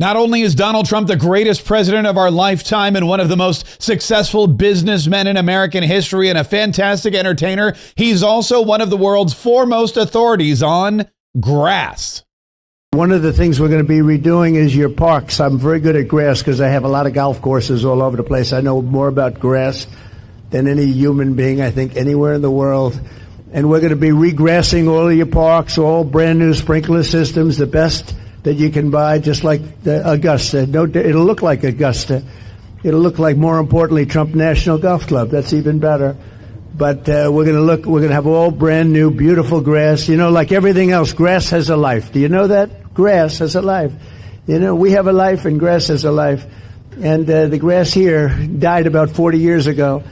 Not only is Donald Trump the greatest president of our lifetime and one of the most successful businessmen in American history and a fantastic entertainer, he's also one of the world's foremost authorities on grass. One of the things we're going to be redoing is your parks. I'm very good at grass because I have a lot of golf courses all over the place. I know more about grass than any human being, I think, anywhere in the world. And we're going to be regrassing all of your parks, all brand new sprinkler systems, the best that you can buy, just like the Augusta. No, it'll look like Augusta. It'll look like, more importantly, Trump National Golf Club. That's even better. But we're going to have all brand new, beautiful grass. You know, like everything else, grass has a life. Do you know that? Grass has a life. You know, we have a life and grass has a life. And the grass here died about 40 years ago.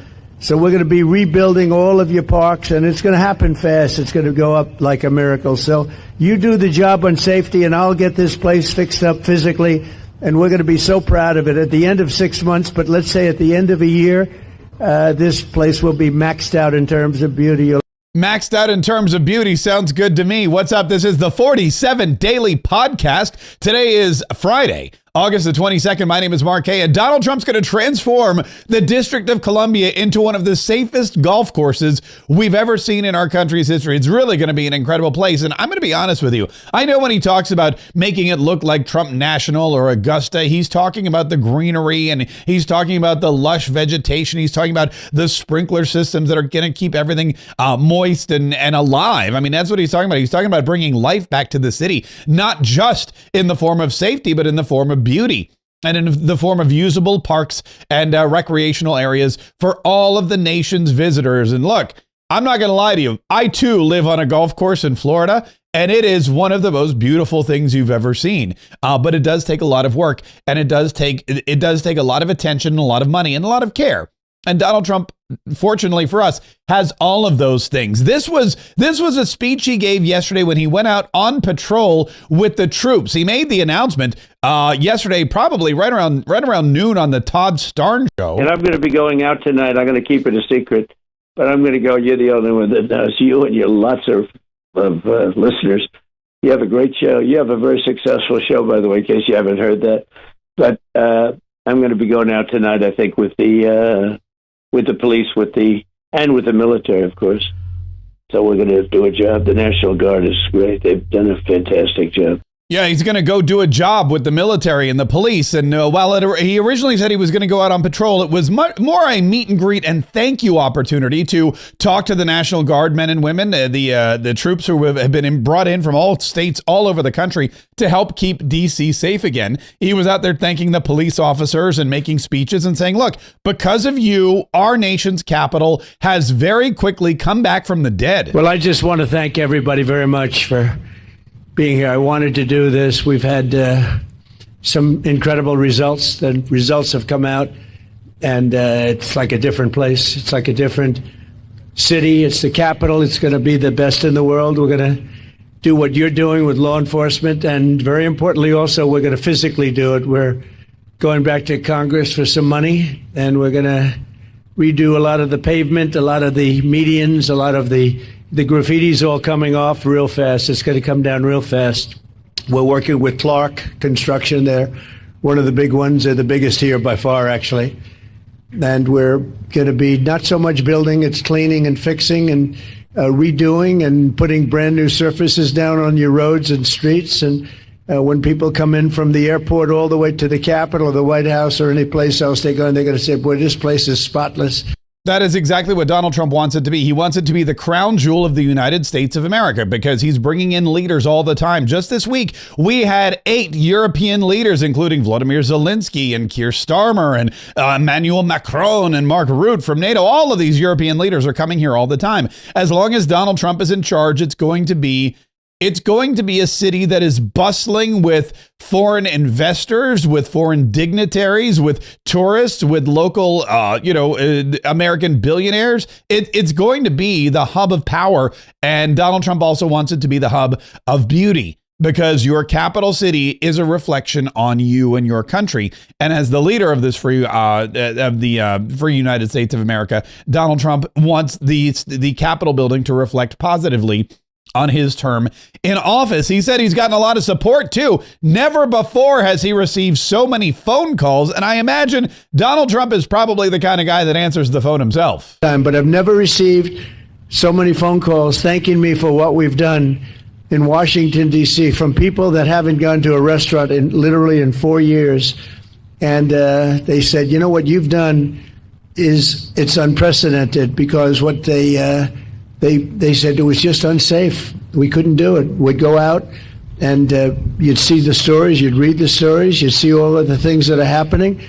So we're going to be rebuilding all of your parks, and it's going to happen fast. It's going to go up like a miracle. So you do the job on safety, and I'll get this place fixed up physically, and we're going to be so proud of it at the end of 6 months. But let's say at the end of a year, this place will be maxed out in terms of beauty. Maxed out in terms of beauty sounds good to me. What's up? This is the 47 Daily Podcast. Today is Friday, August the 22nd. My name is Kaye, and Donald Trump's going to transform the District of Columbia into one of the safest golf courses we've ever seen in our country's history. It's really going to be an incredible place, and I'm going to be honest with you. I know when he talks about making it look like Trump National or Augusta, he's talking about the greenery, and he's talking about the lush vegetation. He's talking about the sprinkler systems that are going to keep everything moist and alive. I mean, that's what he's talking about. He's talking about bringing life back to the city, not just in the form of safety, but in the form of beauty and in the form of usable parks and recreational areas for all of the nation's visitors. And look, I'm not going to lie to you. I too live on a golf course in Florida, and it is one of the most beautiful things you've ever seen. But it does take a lot of work, and it does take a lot of attention and a lot of money and a lot of care. And Donald Trump, fortunately for us, has all of those things. This was a speech he gave yesterday when he went out on patrol with the troops. He made the announcement yesterday, probably right around noon on the Todd Starn show. And I'm going to be going out tonight. I'm going to keep it a secret, but I'm going to go. You're the only one that knows. You and your lots of listeners. You have a great show. You have a very successful show, by the way, in case you haven't heard that. But I'm going to be going out tonight, I think, with the police, with the military, of course. So we're going to do a job. The National Guard is great. They've done a fantastic job. Yeah, he's going to go do a job with the military and the police. And while he originally said he was going to go out on patrol, it was more a meet and greet and thank you opportunity to talk to the National Guard men and women, the troops who have been brought in from all states all over the country to help keep D.C. safe again. He was out there thanking the police officers and making speeches and saying, look, because of you, our nation's capital has very quickly come back from the dead. Well, I just want to thank everybody very much for being here. I wanted to do this. We've had some incredible results. The results have come out, and it's like a different place. It's like a different city. It's the capital. It's going to be the best in the world. We're going to do what you're doing with law enforcement, and very importantly also, we're going to physically do it. We're going back to Congress for some money, and we're going to redo a lot of the pavement, a lot of the medians, a lot of the graffiti's all coming off real fast. It's going to come down real fast. We're working with Clark Construction. They're one of the big ones. They're the biggest here by far, actually. And we're going to be not so much building, it's cleaning and fixing and redoing and putting brand new surfaces down on your roads and streets. And when people come in from the airport all the way to the Capitol or the White House or any place else they go, and they're going to say, boy, this place is spotless. That is exactly what Donald Trump wants it to be. He wants it to be the crown jewel of the United States of America because he's bringing in leaders all the time. Just this week, we had 8 European leaders, including Vladimir Zelensky and Keir Starmer and Emmanuel Macron and Mark Rutte from NATO. All of these European leaders are coming here all the time. As long as Donald Trump is in charge, it's going to be a city that is bustling with foreign investors, with foreign dignitaries, with tourists, with local, American billionaires. It's going to be the hub of power. And Donald Trump also wants it to be the hub of beauty because your capital city is a reflection on you and your country. And as the leader of this free United States of America, Donald Trump wants the Capitol building to reflect positively on his term in office. He said he's gotten a lot of support too. Never before has he received so many phone calls, and I imagine Donald Trump is probably the kind of guy that answers the phone himself. But I've never received so many phone calls thanking me for what we've done in Washington, D.C., from people that haven't gone to a restaurant literally in 4 years. And they said, you know, what you've done it's unprecedented, because what they said, it was just unsafe. We couldn't do it. We'd go out and you'd see the stories, you'd read the stories, you'd see all of the things that are happening.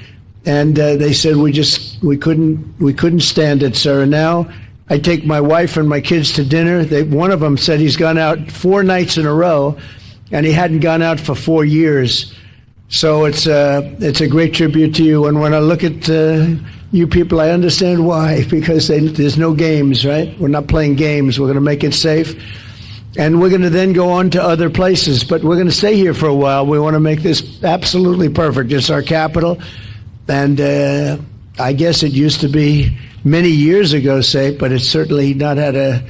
And they said, we couldn't stand it, sir. And now I take my wife and my kids to dinner. One of them said he's gone out 4 nights in a row, and he hadn't gone out for 4 years. So it's a great tribute to you. And when I look at you people, I understand why, because there's no games, right? We're not playing games. We're going to make it safe. And we're going to then go on to other places. But we're going to stay here for a while. We want to make this absolutely perfect. It's our capital. And I guess it used to be many years ago safe, but it's certainly not had a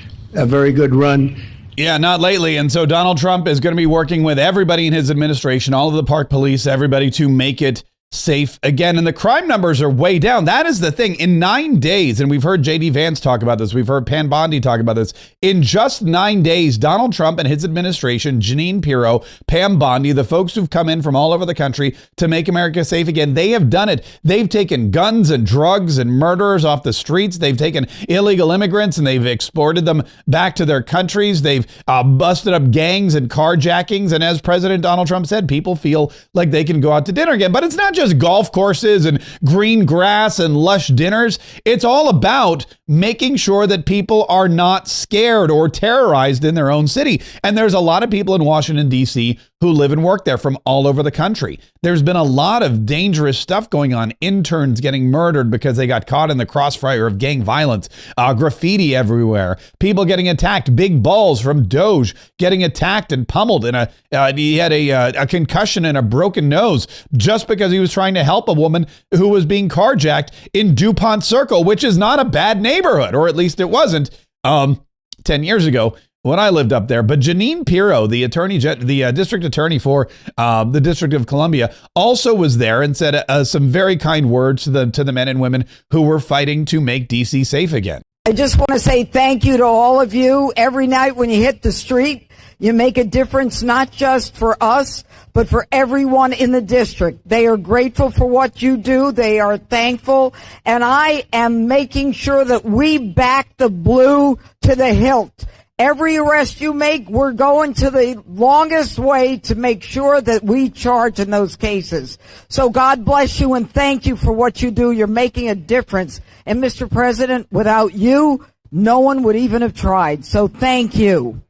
very good run. Yeah, not lately. And so Donald Trump is going to be working with everybody in his administration, all of the park police, everybody, to make it safe again. And the crime numbers are way down. That is the thing. In 9 days, and we've heard J.D. Vance talk about this, we've heard Pam Bondi talk about this, in just 9 days, Donald Trump and his administration, Jeanine Pirro, Pam Bondi, the folks who've come in from all over the country to make America safe again, they have done it. They've taken guns and drugs and murderers off the streets. They've taken illegal immigrants and they've exported them back to their countries. They've busted up gangs and carjackings. And as President Donald Trump said, people feel like they can go out to dinner again. But it's not just golf courses and green grass and lush dinners. It's all about making sure that people are not scared or terrorized in their own city. And there's a lot of people in Washington, D.C. who live and work there from all over the country. There's been a lot of dangerous stuff going on. Interns getting murdered because they got caught in the crossfire of gang violence, graffiti everywhere, people getting attacked, big balls from Doge getting attacked and pummeled. He had a concussion and a broken nose just because he was trying to help a woman who was being carjacked in DuPont Circle, which is not a bad neighborhood, or at least it wasn't 10 years ago when I lived up there. But Jeanine Pirro, the district attorney for the District of Columbia, also was there and said some very kind words to the men and women who were fighting to make D.C. safe again. I just want to say thank you to all of you. Every night when you hit the street, you make a difference, not just for us, but for everyone in the district. They are grateful for what you do. They are thankful. And I am making sure that we back the blue to the hilt. Every arrest you make, we're going to the longest way to make sure that we charge in those cases. So God bless you and thank you for what you do. You're making a difference. And Mr. President, without you, no one would even have tried. So thank you.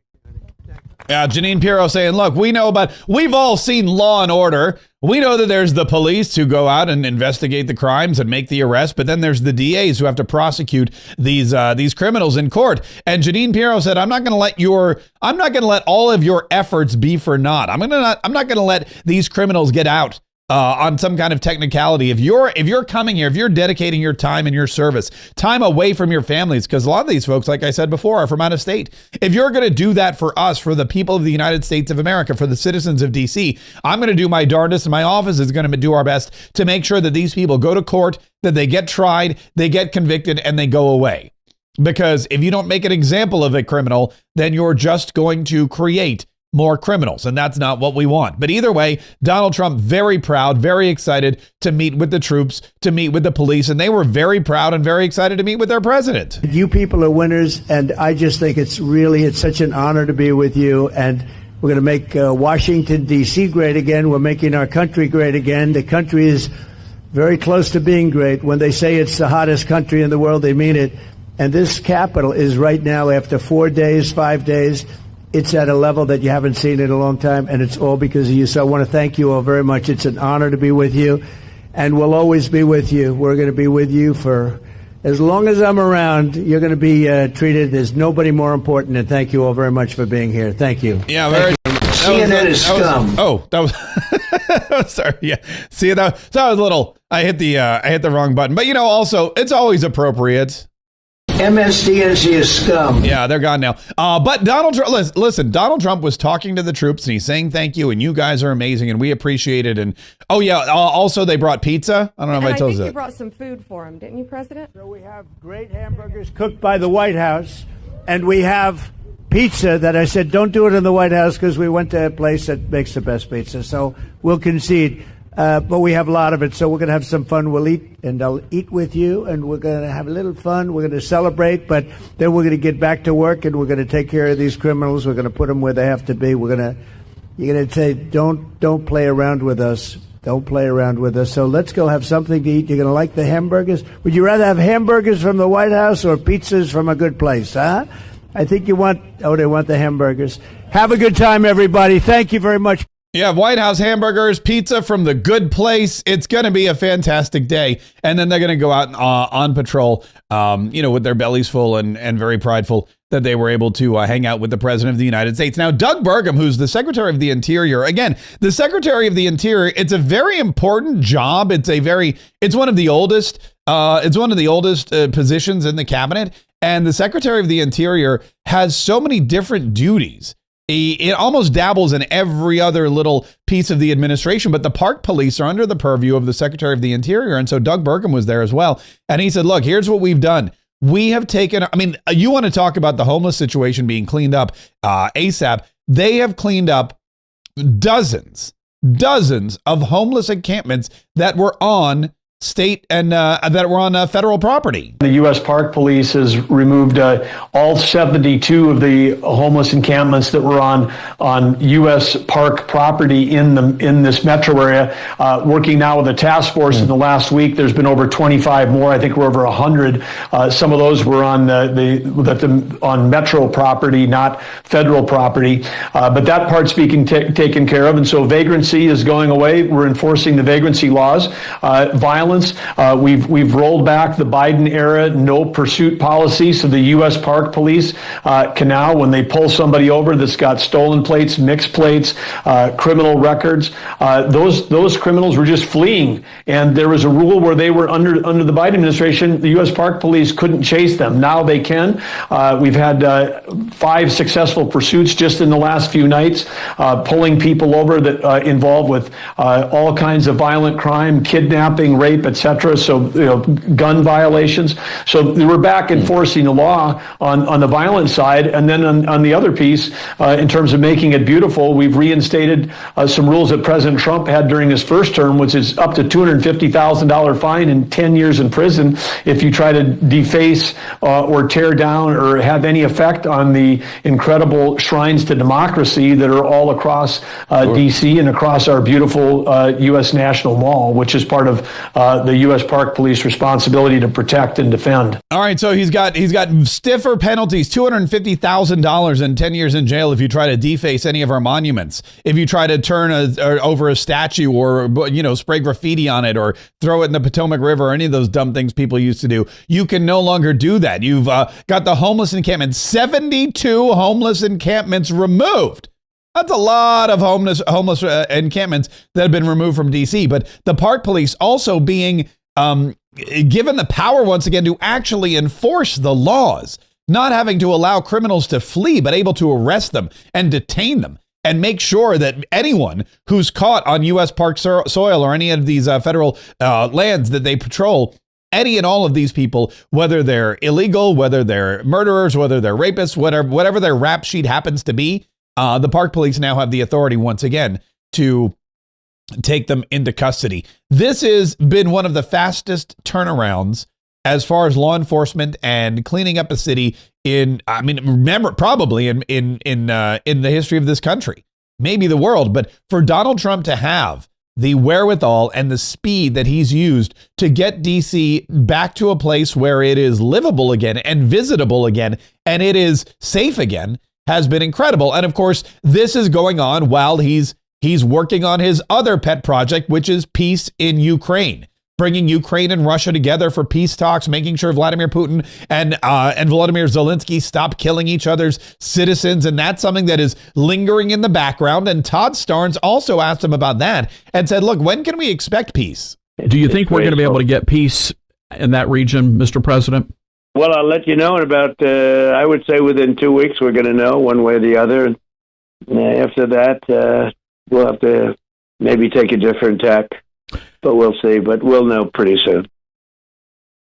Yeah, Jeanine Pirro saying, look, we've all seen Law and Order. We know that there's the police who go out and investigate the crimes and make the arrest, but then there's the DAs who have to prosecute these criminals in court. And Jeanine Pirro said, I'm not going to let all of your efforts be for naught. I'm not going to let these criminals get out on some kind of technicality. If you're coming here, if you're dedicating your time and your service, time away from your families, because a lot of these folks, like I said before, are from out of state. If you're going to do that for us, for the people of the United States of America, for the citizens of DC, I'm going to do my darndest, and my office is going to do our best to make sure that these people go to court, that they get tried, they get convicted, and they go away. Because if you don't make an example of a criminal, then you're just going to create more criminals, and that's not what we want. But either way, Donald Trump very proud, very excited to meet with the troops, to meet with the police, and they were very proud and very excited to meet with their president. You people are winners, and I just think it's such an honor to be with you, and we're going to make Washington, D.C. great again. We're making our country great again. The country is very close to being great. When they say it's the hottest country in the world, they mean it. And this capital is right now, after 4 days, 5 days, it's at a level that you haven't seen in a long time, and it's all because of you. So I want to thank you all very much. It's an honor to be with you, and we'll always be with you. We're going to be with you for as long as I'm around. You're going to be treated as nobody more important, and thank you all very much for being here. Thank you. Yeah, very. CNN is scum. That was sorry. Yeah, see that was a little. I hit the wrong button, but also it's always appropriate. MSDNC is scum. Yeah, they're gone now. But Donald Trump, listen, Donald Trump was talking to the troops and he's saying thank you and you guys are amazing and we appreciate it. And also they brought pizza. I don't know if I told you that. You brought some food for him, didn't you, President? So we have great hamburgers cooked by the White House, and we have pizza that I said don't do it in the White House because we went to a place that makes the best pizza. So we'll concede. But we have a lot of it, so we're going to have some fun. We'll eat, and I'll eat with you, and we're going to have a little fun. We're going to celebrate, but then we're going to get back to work, and we're going to take care of these criminals. We're going to put them where they have to be. You're going to say, don't play around with us. Don't play around with us. So let's go have something to eat. You're going to like the hamburgers? Would you rather have hamburgers from the White House or pizzas from a good place, huh? I think they want the hamburgers. Have a good time, everybody. Thank you very much. Yeah, White House hamburgers, pizza from the good place. It's going to be a fantastic day. And then they're going to go out on patrol, with their bellies full and very prideful that they were able to hang out with the President of the United States. Now, Doug Burgum, who's the Secretary of the Interior, again, the Secretary of the Interior, it's a very important job. It's one of the oldest positions in the cabinet. And the Secretary of the Interior has so many different duties. It almost dabbles in every other little piece of the administration, but the park police are under the purview of the Secretary of the Interior. And so Doug Burgum was there as well. And he said, look, here's what we've done. We have taken, you want to talk about the homeless situation being cleaned up ASAP. They have cleaned up dozens of homeless encampments that were on state and that were on federal property. The U.S. Park Police has removed all 72 of the homeless encampments that were on U.S. Park property in this metro area. Working now with a task force in the last week, there's been over 25 more. I think we're over 100. Some of those were on on metro property, not federal property. But that part's being taken care of, and so vagrancy is going away. We're enforcing the vagrancy laws. Violence. We've rolled back the Biden era no pursuit policy, so the U.S. Park Police can now, when they pull somebody over that's got stolen plates, mixed plates, criminal records, those criminals were just fleeing, and there was a rule where they were under the Biden administration. The U.S. Park Police couldn't chase them. Now they can. We've had 5 successful pursuits just in the last few nights, pulling people over that involved with all kinds of violent crime, kidnapping, rape, etc. So, gun violations. So we're back enforcing the law on the violent side. And then on the other piece, in terms of making it beautiful, we've reinstated some rules that President Trump had during his first term, which is up to $250,000 fine and 10 years in prison if you try to deface or tear down or have any effect on the incredible shrines to democracy that are all across D.C. and across our beautiful U.S. National Mall, which is part of the U.S. Park Police responsibility to protect and defend. All right, so he's got stiffer penalties, $250,000 and 10 years in jail if you try to deface any of our monuments, if you try to turn over a statue or spray graffiti on it or throw it in the Potomac River or any of those dumb things people used to do. You can no longer do that. You've got the homeless encampment, 72 homeless encampments removed. That's a lot of homeless encampments that have been removed from D.C. But the park police also being given the power once again to actually enforce the laws, not having to allow criminals to flee, but able to arrest them and detain them and make sure that anyone who's caught on U.S. park soil or any of these federal lands that they patrol, any and all of these people, whether they're illegal, whether they're murderers, whether they're rapists, whatever their rap sheet happens to be, the park police now have the authority once again to take them into custody. This has been one of the fastest turnarounds as far as law enforcement and cleaning up a city probably in the history of this country, maybe the world. But for Donald Trump to have the wherewithal and the speed that he's used to get DC back to a place where it is livable again and visitable again, and it is safe again, has been incredible. And of course, this is going on while he's working on his other pet project, which is peace in Ukraine, bringing Ukraine and Russia together for peace talks, making sure Vladimir Putin and Volodymyr Zelensky stop killing each other's citizens. And that's something that is lingering in the background. And Todd Starnes also asked him about that and said, look, when can we expect peace? Do you think we're going to be able to get peace in that region, Mr. President? Well, I'll let you know in about, I would say within 2 weeks, we're going to know one way or the other. And after that, we'll have to maybe take a different tack, but we'll see. But we'll know pretty soon.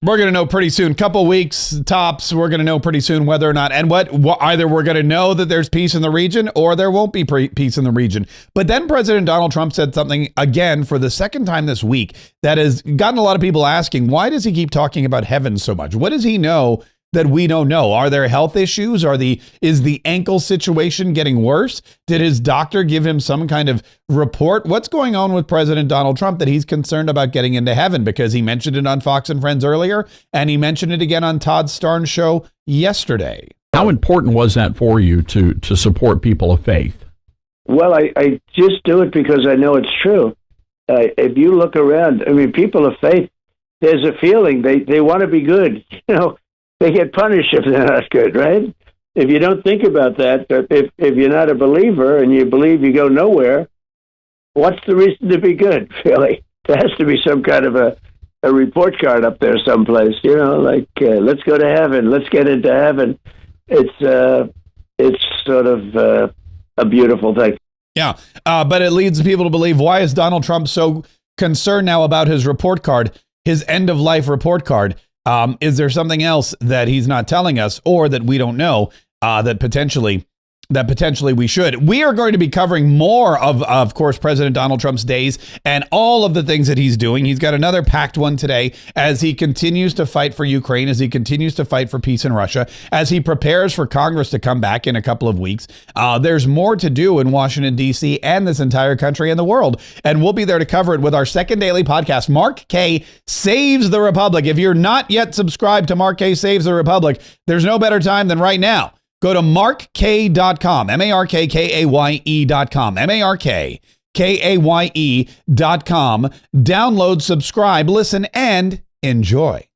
We're going to know pretty soon. Couple weeks tops. We're going to know pretty soon whether or not, and what either we're going to know that there's peace in the region or there won't be peace in the region. But then President Donald Trump said something again for the second time this week that has gotten a lot of people asking, why does he keep talking about heaven so much? What does he know that we don't know? Are there health issues? Is the ankle situation getting worse? Did his doctor give him some kind of report? What's going on with President Donald Trump that he's concerned about getting into heaven? Because he mentioned it on Fox and Friends earlier, and he mentioned it again on Todd Starnes' show yesterday. How important was that for you to support people of faith? Well, I just do it because I know it's true. If you look around, I mean, people of faith, there's a feeling they want to be good, They get punished if they're not good, right? If you don't think about that, if you're not a believer and you believe you go nowhere, what's the reason to be good, really? There has to be some kind of a report card up there someplace, let's go to heaven, let's get into heaven. It's sort of a beautiful thing. Yeah, but it leads people to believe, why is Donald Trump so concerned now about his report card, his end-of-life report card? Is there something else that he's not telling us or that we don't know that potentially we should? We are going to be covering more of course, President Donald Trump's days and all of the things that he's doing. He's got another packed one today as he continues to fight for Ukraine, as he continues to fight for peace in Russia, as he prepares for Congress to come back in a couple of weeks. There's more to do in Washington, D.C. and this entire country and the world. And we'll be there to cover it with our second daily podcast, Mark Kaye Saves the Republic. If you're not yet subscribed to Mark Kaye Saves the Republic, there's no better time than right now. Go to markkaye.com, markkaye.com, markkaye.com. Download, subscribe, listen, and enjoy.